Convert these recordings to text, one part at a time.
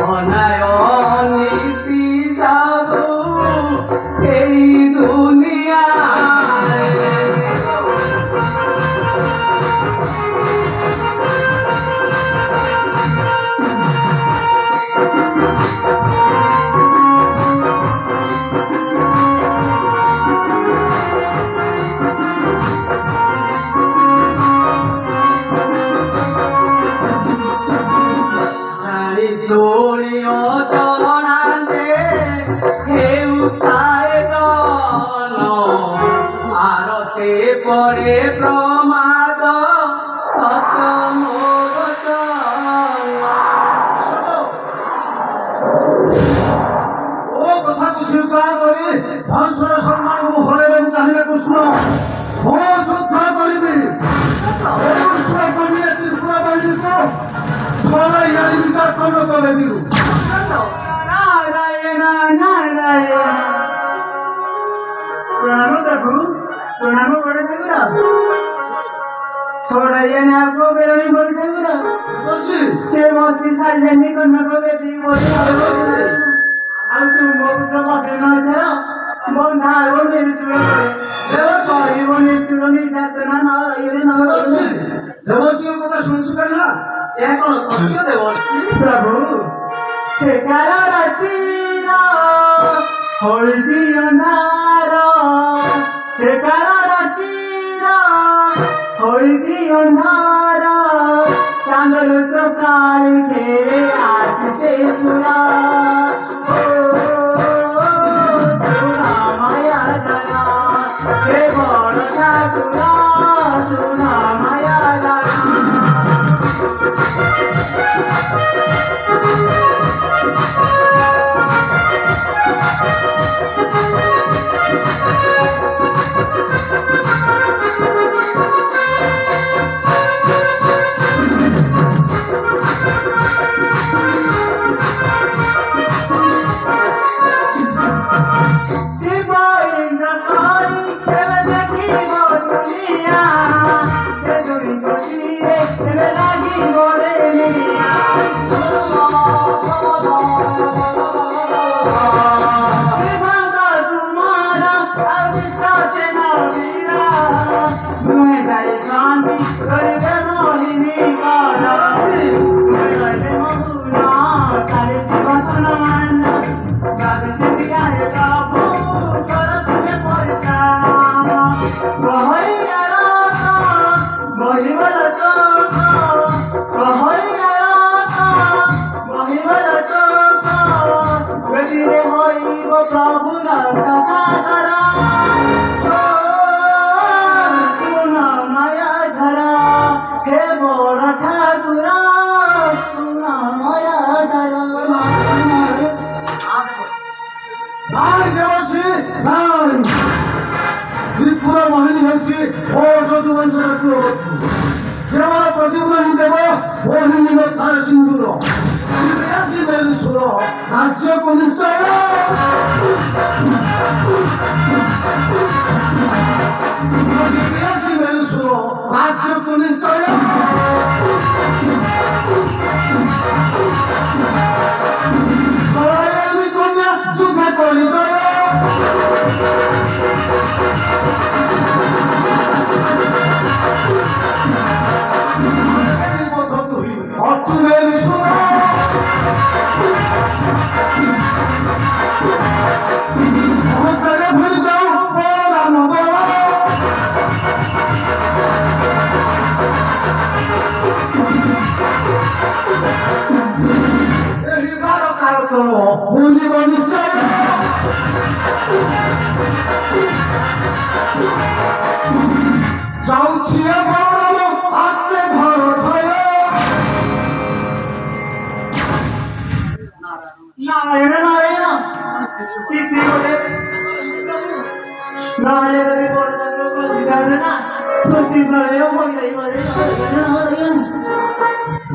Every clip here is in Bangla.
অনায় নীতি সাধু এই দুনিয়ায় সূর্য চরণান্তে হেউ তায় জন আরতে পড়ে প্রমাদ সত ও কথা স্বীকার করে ভৎসর সম্মান হরে চাহিদা কৃষ্ণ ও শ্রদ্ধা করিবি নারায়ণ নারায়ণ প্রণাম দেখো প্রণাম করে ঠাকুরা ছড়াইয়া আপকো বেরোনি বল ঠাকুরা সে মসি সারিলেনি কন্যা কবে সেই বলে আর তুমি মপুত্র পথে নয় ধরো বন্ধা বলে শুরু করে দেব সরি বনে শুরুনি যাতনা নারায়ণ নারায়ণ দেবশ্রীর কথা শুনছো কেন এখন সত্য দেবশ্রী প্রভু সে কাল রাত্রির হলদিও নার সে কাল রাত্রির হলদিও নার চাঁদল চকাই ঘেরে আসতে পুরা সুনা মায়া দানা হে বড় ঠাকুরা সুনা মায়া দানা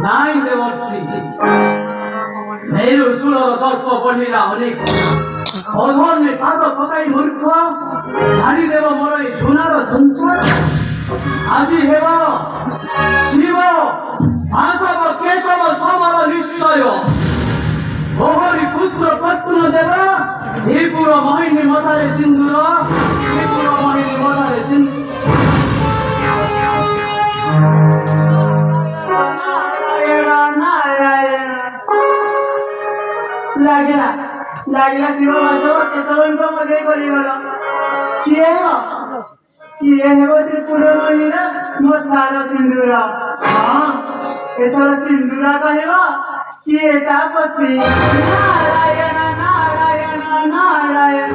নাই দেবশ্রী মেরু সুরর গল্প বলিরা অনেক অধর্মে পাদ পকাই মূর্খ ছাড়ি দেব মোর এই সোনার সংসার আজি হেব শিব ভাসব কেশব সমর নিশ্চয় ବାସୁଦେବ ତ୍ରିପୁର ମୋହିନୀ ମଥାରେ ସିନ୍ଦୁର ତ୍ରିପୁର ମୋହିନୀ ମଥାରେ ସିନ୍ଦୁର ଲାଗିଲା ଲାଗିଲା ଶିବ ବାସବ କେଶବଙ୍କ ମধ্যে କରିଗଲ କିଏ ହେବ ତ୍ରିପୁର ମୋହିନୀର ମଥାର ସିନ୍ଦୁର ହଁ ଏଥର ସିନ୍ଦୁର କହିବ କିଏ ତା ପତି ନାରାୟଣ ନାରାୟଣ ନାରାୟଣ।